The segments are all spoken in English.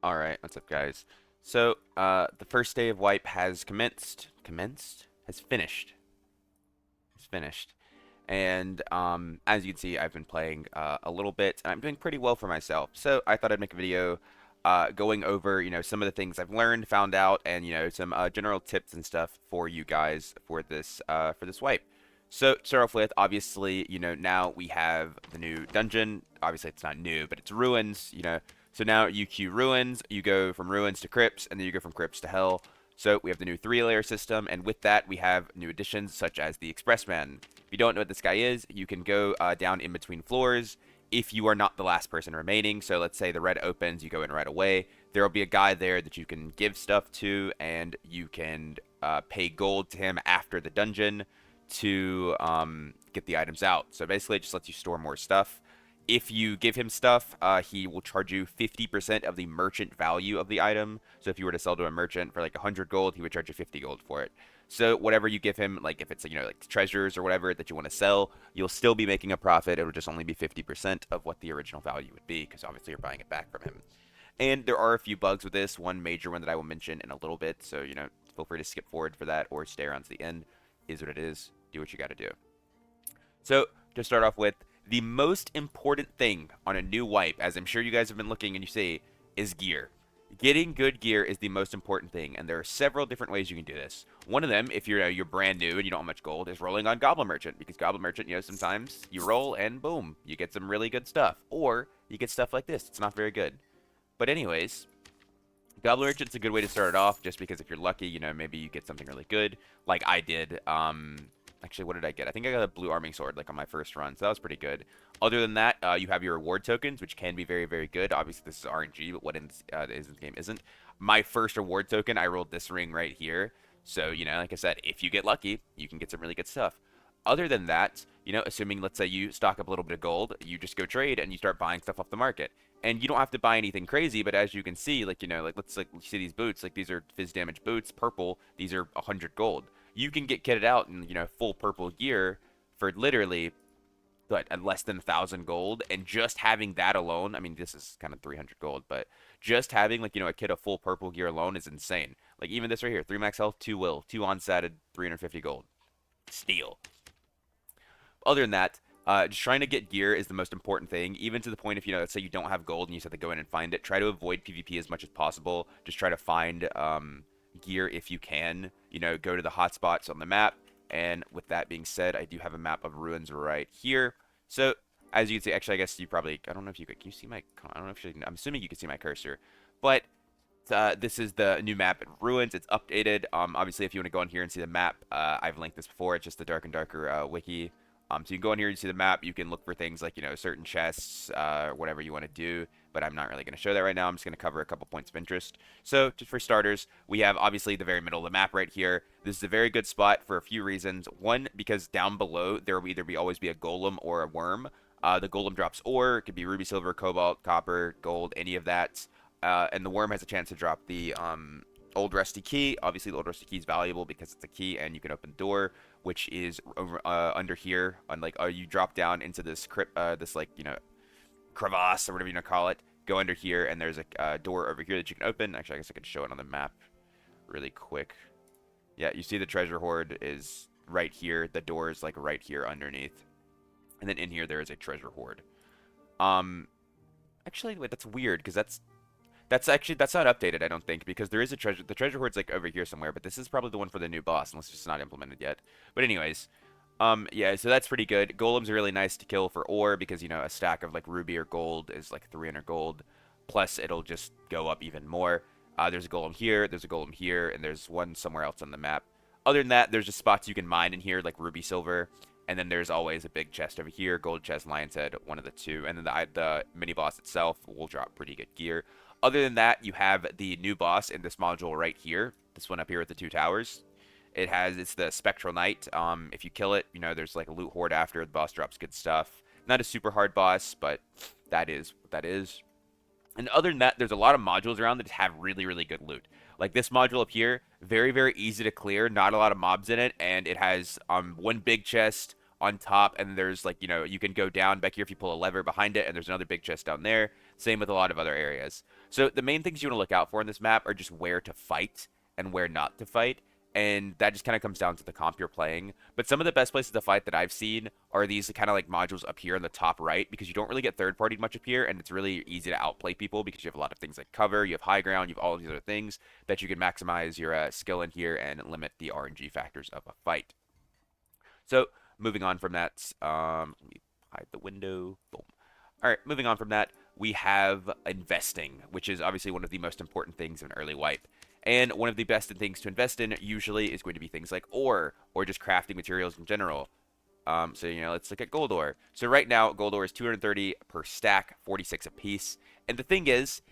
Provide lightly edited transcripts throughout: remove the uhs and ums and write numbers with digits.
Alright, what's up, guys? So, the first day of wipe has commenced. Commenced? Has finished. Has finished. And, as you can see, I've been playing a little bit, and I'm doing pretty well for myself. So, I thought I'd make a video going over, some of the things I've learned, found out, and, some general tips and stuff for you guys for this wipe. So, to start off with, obviously, now we have the new dungeon. Obviously, it's not new, but it's ruins. So now you queue ruins, you go from ruins to crypts, and then you go from crypts to hell. So we have the new three-layer system, and with that, we have new additions such as the Expressman. If you don't know what this guy is, you can go down in between floors if you are not the last person remaining. So let's say the red opens, you go in right away. There will be a guy there that you can give stuff to, and you can pay gold to him after the dungeon to get the items out. So basically, it just lets you store more stuff. If you give him stuff, he will charge you 50% of the merchant value of the item. So if you were to sell to a merchant for like 100 gold, he would charge you 50 gold for it. So whatever you give him, like if it's like treasures or whatever that you want to sell, you'll still be making a profit. It'll just only be 50% of what the original value would be, because obviously you're buying it back from him. And there are a few bugs with this. One major one that I will mention in a little bit. So feel free to skip forward for that or stay around to the end. Is what it is. Do what you got to do. So to start off with, the most important thing on a new wipe, as I'm sure you guys have been looking and you see, is gear. Getting good gear is the most important thing, and there are several different ways you can do this. One of them, if you're brand new and you don't have much gold, is rolling on Goblin Merchant, because Goblin Merchant, sometimes you roll and boom, you get some really good stuff, or you get stuff like this. It's not very good. But anyways, Goblin Merchant's a good way to start it off, just because if you're lucky, maybe you get something really good, like I did. Actually, what did I get? I think I got a blue arming sword, like on my first run, so that was pretty good. Other than that, you have your reward tokens, which can be very, very good. Obviously, this is RNG, but what is in this game isn't. My first reward token, I rolled this ring right here. So, like I said, if you get lucky, you can get some really good stuff. Other than that, assuming, let's say you stock up a little bit of gold, you just go trade and you start buying stuff off the market. And you don't have to buy anything crazy, but as you can see, like, let's like you see these boots, like these are fizz damage boots, purple, these are 100 gold. You can get kitted out in, full purple gear for literally what, less than 1,000 gold, and just having that alone, I mean, this is kind of 300 gold, but just having like a kit of full purple gear alone is insane. Like even this right here, 3 max health, 2 will, 2 onsatted, 350 gold. Steal. Other than that, just trying to get gear is the most important thing, even to the point if, let's say you don't have gold and you just have to go in and find it, try to avoid PvP as much as possible. Just try to find gear if you can. Go to the hotspots on the map. And with that being said, I do have a map of ruins right here. So, as you can see, actually, I guess you probably, I don't know if you could, can you see my, I don't know if you, I'm assuming you can see my cursor. But this is the new map in ruins. It's updated. Obviously, if you want to go in here and see the map, I've linked this before. It's just the Dark and Darker wiki. So you can go in here and see the map. You can look for things like, certain chests, whatever you want to do. But I'm not really going to show that right now. I'm just going to cover a couple points of interest. So, just for starters, we have obviously the very middle of the map right here. This is a very good spot for a few reasons. One, because down below there will either always be a golem or a worm. The golem drops ore. It could be ruby, silver, cobalt, copper, gold, any of that. And the worm has a chance to drop the old rusty key. Obviously, the old rusty key is valuable because it's a key and you can open the door, which is under here. On like, you drop down into this crypt, this like crevasse or whatever you want to call it. Go under here, and there's a door over here that you can open. Actually, I guess I could show it on the map really quick. Yeah, you see the treasure hoard is right here. The door is like right here underneath, and then in here there is a treasure hoard. Actually, wait, that's weird because that's not updated, I don't think, because there is a treasure. The treasure hoard's like over here somewhere, but this is probably the one for the new boss, unless it's not implemented yet. But anyways, yeah, so that's pretty good. Golems are really nice to kill for ore because a stack of like ruby or gold is like 300 gold. Plus, it'll just go up even more. There's a golem here, there's a golem here, and there's one somewhere else on the map. Other than that, there's just spots you can mine in here, like ruby, silver. And then there's always a big chest over here, gold chest, lion's head, one of the two. And then the mini boss itself will drop pretty good gear. Other than that, you have the new boss in this module right here. This one up here with the two towers. It's the Spectral Knight. If you kill it, there's like a loot hoard after. The boss drops good stuff. Not a super hard boss, but that is what that is. And other than that, there's a lot of modules around that have really, really good loot. Like this module up here, very, very easy to clear. Not a lot of mobs in it, and it has one big chest on top, and there's like you can go down back here if you pull a lever behind it, and there's another big chest down there. Same with a lot of other areas. So the main things you want to look out for in this map are just where to fight and where not to fight. And that just kind of comes down to the comp you're playing. But some of the best places to fight that I've seen are these kind of like modules up here in the top right, because you don't really get third party much up here, and it's really easy to outplay people because you have a lot of things like cover, you have high ground, you have all of these other things that you can maximize your skill in here and limit the RNG factors of a fight. So moving on from that, let me hide the window. Boom. All right, moving on from that, we have investing, which is obviously one of the most important things in early wipe. And one of the best things to invest in usually is going to be things like ore or just crafting materials in general. So, let's look at gold ore. So right now, gold ore is 230 per stack, 46 a piece. And the thing is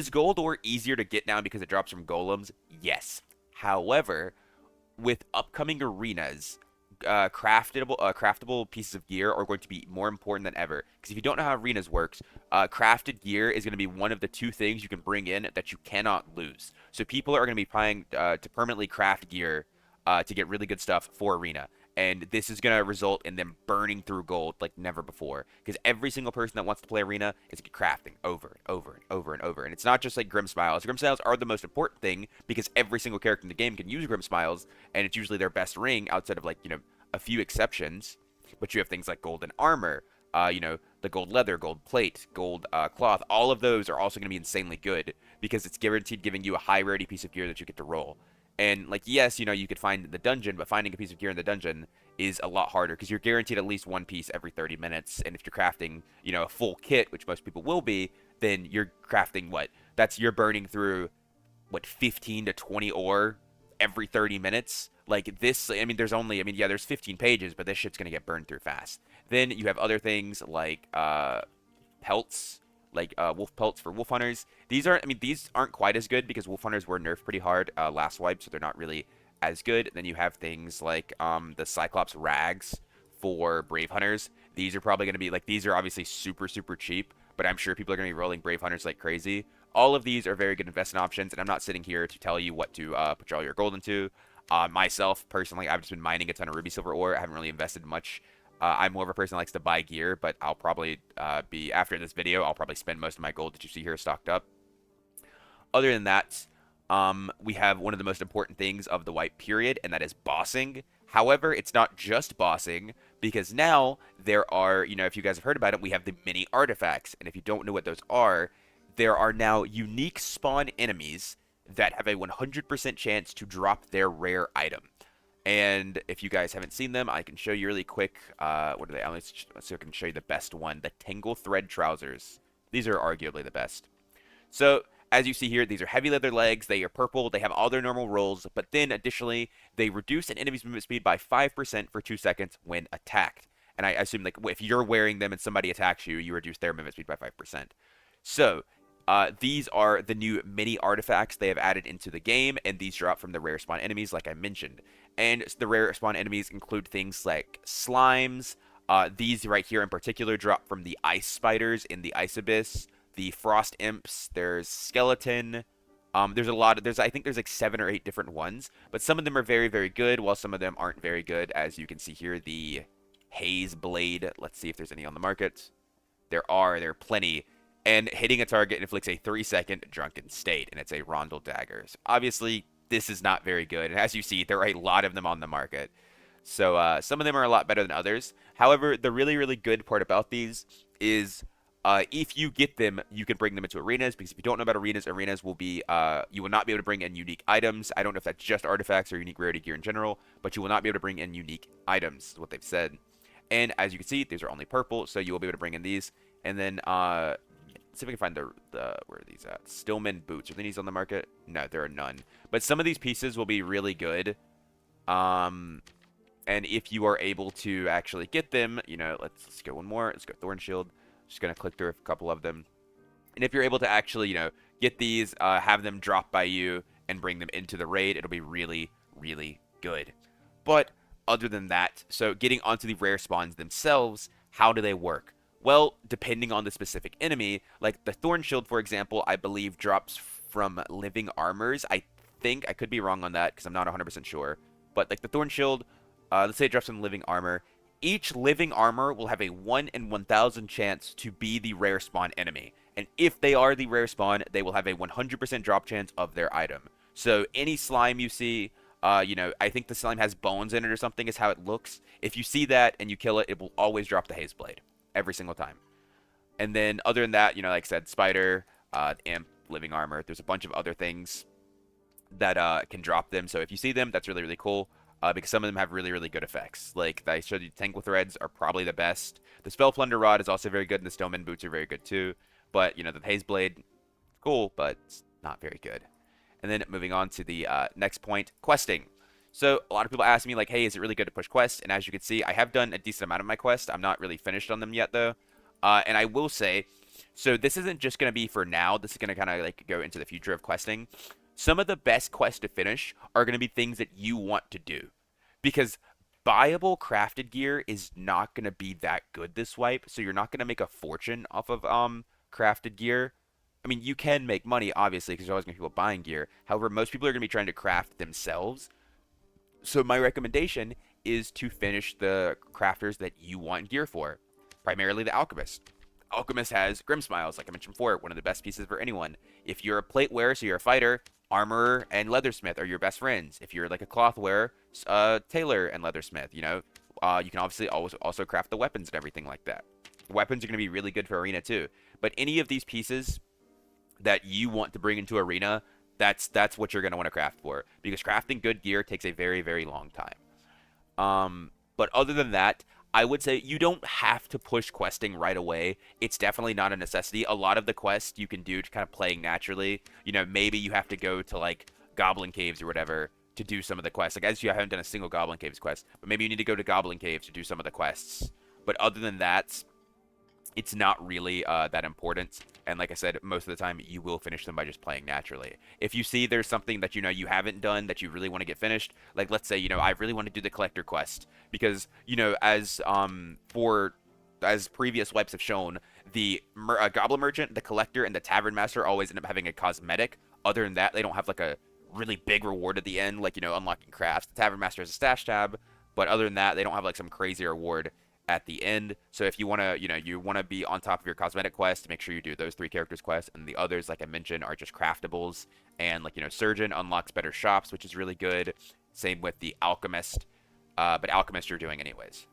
gold ore easier to get now because it drops from golems? Yes. However, with upcoming arenas, craftable pieces of gear are going to be more important than ever. Because if you don't know how arenas works, crafted gear is going to be one of the two things you can bring in that you cannot lose. So people are going to be trying to permanently craft gear to get really good stuff for arena. And this is going to result in them burning through gold like never before. Because every single person that wants to play arena is crafting over and over and over and over. And it's not just like Grim Smiles. Grim Smiles are the most important thing because every single character in the game can use Grim Smiles. And it's usually their best ring outside of like, a few exceptions. But you have things like golden armor, the gold leather, gold plate, gold cloth. All of those are also going to be insanely good because it's guaranteed giving you a high rarity piece of gear that you get to roll. And like, yes, you could find the dungeon, but finding a piece of gear in the dungeon is a lot harder because you're guaranteed at least one piece every 30 minutes. And if you're crafting, a full kit, which most people will be, then you're crafting what? You're burning through what, 15 to 20 ore every 30 minutes. Like this, there's 15 pages, but this shit's gonna get burned through fast. Then you have other things like pelts, like wolf pelts for wolf hunters. These aren't quite as good because wolf hunters were nerfed pretty hard last wipe, so they're not really as good. Then you have things like the Cyclops rags for brave hunters. These are probably going to be like, these are obviously super super cheap, but I'm sure people are going to be rolling brave hunters like crazy. All of these are very good investment options, and I'm not sitting here to tell you what to put all your gold into. Myself personally, I've just been mining a ton of ruby silver ore. I haven't really invested much. I'm more of a person that likes to buy gear, but I'll probably after this video, I'll probably spend most of my gold that you see here stocked up. Other than that, we have one of the most important things of the wipe period, and that is bossing. However, it's not just bossing, because now there are, if you guys have heard about it, we have the mini artifacts. And if you don't know what those are, there are now unique spawn enemies that have a 100% chance to drop their rare item. And if you guys haven't seen them, I can show you really quick. What are they? Let's see if I can show you the best one. The Tangle Thread Trousers. These are arguably the best. So, as you see here, these are heavy leather legs. They are purple. They have all their normal rolls. But then, additionally, they reduce an enemy's movement speed by 5% for 2 seconds when attacked. And I assume, like, if you're wearing them and somebody attacks you, you reduce their movement speed by 5%. So, these are the new mini artifacts they have added into the game, and these drop from the rare spawn enemies, like I mentioned. And the rare spawn enemies include things like slimes. These right here in particular drop from the ice spiders in the ice abyss, the frost imps. There's skeleton. There's a lot of I think there's like 7 or 8 different ones, but some of them are very very good, while some of them aren't very good. As you can see here, the haze blade. Let's see if there's any on the market. There are plenty. And hitting a target inflicts a 3-second drunken state, and it's a rondel dagger. So obviously, this is not very good. And as you see, there are a lot of them on the market. So some of them are a lot better than others. However, the really, really good part about these is if you get them, you can bring them into arenas. Because if you don't know about arenas, arenas will be you will not be able to bring in unique items. I don't know if that's just artifacts or unique rarity gear in general, but you will not be able to bring in unique items, is what they've said. And as you can see, these are only purple, so you will be able to bring in these. And then let's see if we can find the where are these at? Stillman boots. Are these on the market? No, there are none. But some of these pieces will be really good. And if you are able to actually get them, let's go one more. Let's go Thorn Shield. Just gonna click through a couple of them. And if you're able to actually, get these, have them drop by you and bring them into the raid, it'll be really, really good. But other than that, so getting onto the rare spawns themselves, how do they work? Well, depending on the specific enemy, like the Thorn Shield, for example, I believe drops from living armors. I think, I could be wrong on that because I'm not 100% sure. But like the Thorn Shield, let's say it drops from living armor. Each living armor will have a 1 in 1,000 chance to be the rare spawn enemy. And if they are the rare spawn, they will have a 100% drop chance of their item. So any slime you see, I think the slime has bones in it or something is how it looks. If you see that and you kill it, it will always drop the haze blade every single time. And then other than that, like I said, spider, imp, living armor. There's a bunch of other things that can drop them. So if you see them, that's really really cool. Because some of them have really really good effects. Like I showed you, tangle threads are probably the best. The spell plunder rod is also very good, and the stoneman boots are very good too. But the haze blade, cool, but it's not very good. And then moving on to the next point, questing. So a lot of people ask me like, hey, is it really good to push quests? And as you can see, I have done a decent amount of my quests. I'm not really finished on them yet though. And I will say, so this isn't just going to be for now. This is going to kind of like go into the future of questing. Some of the best quests to finish are going to be things that you want to do. Because buyable crafted gear is not going to be that good this wipe. So you're not going to make a fortune off of crafted gear. I mean, you can make money, obviously, because there's always going to be people buying gear. However, most people are going to be trying to craft themselves. So my recommendation is to finish the crafters that you want gear for. Primarily the Alchemist. Alchemist has Grim Smiles, like I mentioned before, one of the best pieces for anyone. If you're a plate wearer, so you're a fighter, Armorer and Leathersmith are your best friends. If you're like a cloth wearer, Tailor and Leathersmith, you can obviously always also craft the weapons and everything like that. Weapons are going to be really good for Arena too. But any of these pieces that you want to bring into Arena, that's what you're going to want to craft for. Because crafting good gear takes a very, very long time. But other than that, I would say you don't have to push questing right away. It's definitely not a necessity. A lot of the quests you can do to kind of playing naturally. Maybe you have to go to like Goblin Caves or whatever to do some of the quests. Like as you haven't done a single Goblin Caves quest, but maybe you need to go to Goblin Caves to do some of the quests. But other than that, it's not really that important. And like I said, most of the time you will finish them by just playing naturally. If you see there's something that you haven't done that you really want to get finished, like let's say I really want to do the collector quest because as previous wipes have shown, the goblin merchant, the collector, and the tavern master always end up having a cosmetic. Other than that, they don't have like a really big reward at the end, like unlocking crafts. The tavern master has a stash tab, but other than that, they don't have like some crazy reward at the end. So if you want to, you want to be on top of your cosmetic quest, make sure you do those 3 characters quests, and the others, like I mentioned, are just craftables. And like Surgeon unlocks better shops, which is really good. Same with the Alchemist, but Alchemist you're doing anyways.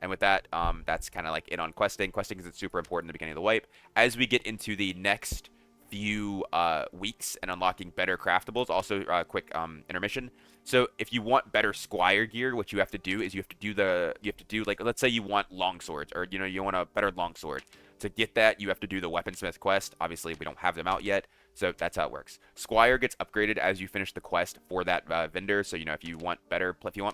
And with that, that's kind of like it on questing. Questing is super important at the beginning of the wipe. As we get into the next few weeks and unlocking better craftables, also quick intermission. So if you want better squire gear, what you have to do is you have to do like, let's say you want long swords, or you want a better long sword. To get that, you have to do the weaponsmith quest. Obviously we don't have them out yet, so that's how it works. Squire gets upgraded as you finish the quest for that vendor. So if you want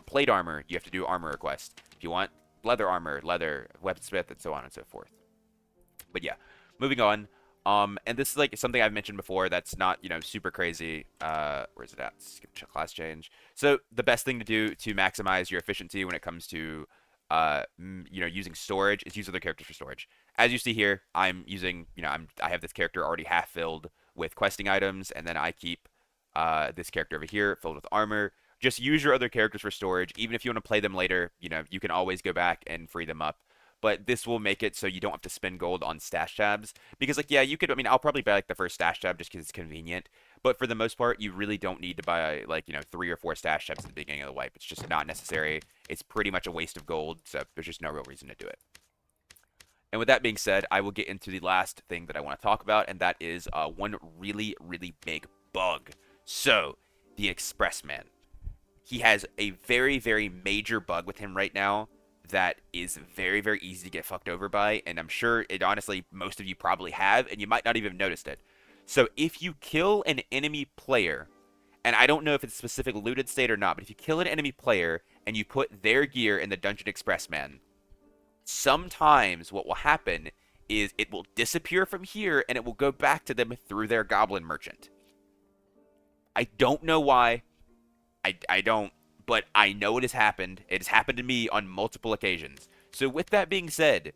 plate armor, you have to do armor quest. If you want leather armor, leather, weaponsmith, and so on and so forth. But yeah, moving on. And this is like something I've mentioned before that's not, super crazy. Where's it at? Skip class change. So the best thing to do to maximize your efficiency when it comes to, using storage is use other characters for storage. As you see here, I'm using, I have this character already half filled with questing items, and then I keep, this character over here filled with armor. Just use your other characters for storage. Even if you want to play them later, you can always go back and free them up. But this will make it so you don't have to spend gold on stash tabs. Because, like, yeah, you could, I'll probably buy, like, the first stash tab just because it's convenient. But for the most part, you really don't need to buy, like, 3 or 4 stash tabs at the beginning of the wipe. It's just not necessary. It's pretty much a waste of gold, so there's just no real reason to do it. And with that being said, I will get into the last thing that I want to talk about, and that is one really, really big bug. So, the Expressman. He has a very, very major bug with him right now that is very, very easy to get fucked over by, and I'm sure it honestly most of you probably have, and you might not even have noticed it. So if you kill an enemy player, and I don't know if it's specific looted state or not, but if you kill an enemy player and you put their gear in the Dungeon Expressman, sometimes what will happen is it will disappear from here and it will go back to them through their Goblin Merchant. I don't know why. I don't, but I know it has happened. It has happened to me on multiple occasions. So with that being said,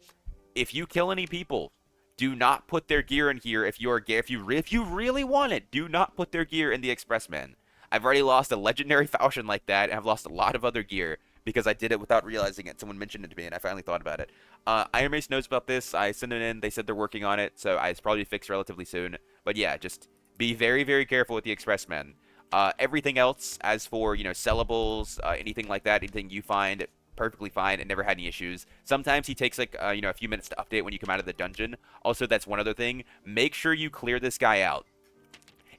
if you kill any people, do not put their gear in here. If you really want it, do not put their gear in the Expressman. I've already lost a legendary falchion like that, and I've lost a lot of other gear because I did it without realizing it. Someone mentioned it to me, and I finally thought about it. Iron Mace knows about this. I sent it in. They said they're working on it, so it's probably fixed relatively soon. But yeah, just be very, very careful with the Expressman. Everything else, as for sellables, anything like that, anything you find perfectly fine and never had any issues. Sometimes he takes like a few minutes to update when you come out of the dungeon. Also, that's one other thing. Make sure you clear this guy out.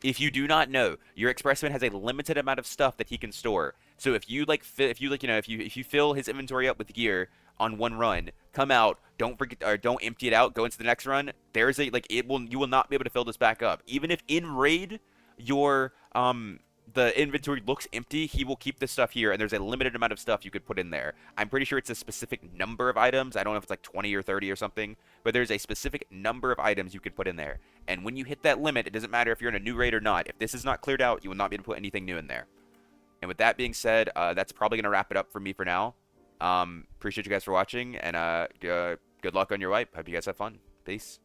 If you do not know, your Expressman has a limited amount of stuff that he can store. So if you if you fill his inventory up with gear on one run, come out, don't forget or don't empty it out, go into the next run. There's a like it will you will not be able to fill this back up. Even if in raid your the inventory looks empty, he will keep this stuff here, and there's a limited amount of stuff you could put in there. I'm pretty sure it's a specific number of items. I don't know if it's like 20 or 30 or something, but there's a specific number of items you could put in there. And when you hit that limit, it doesn't matter if you're in a new raid or not. If this is not cleared out, you will not be able to put anything new in there. And with that being said, that's probably going to wrap it up for me for now. Appreciate you guys for watching, and good luck on your wipe. Hope you guys have fun. Peace.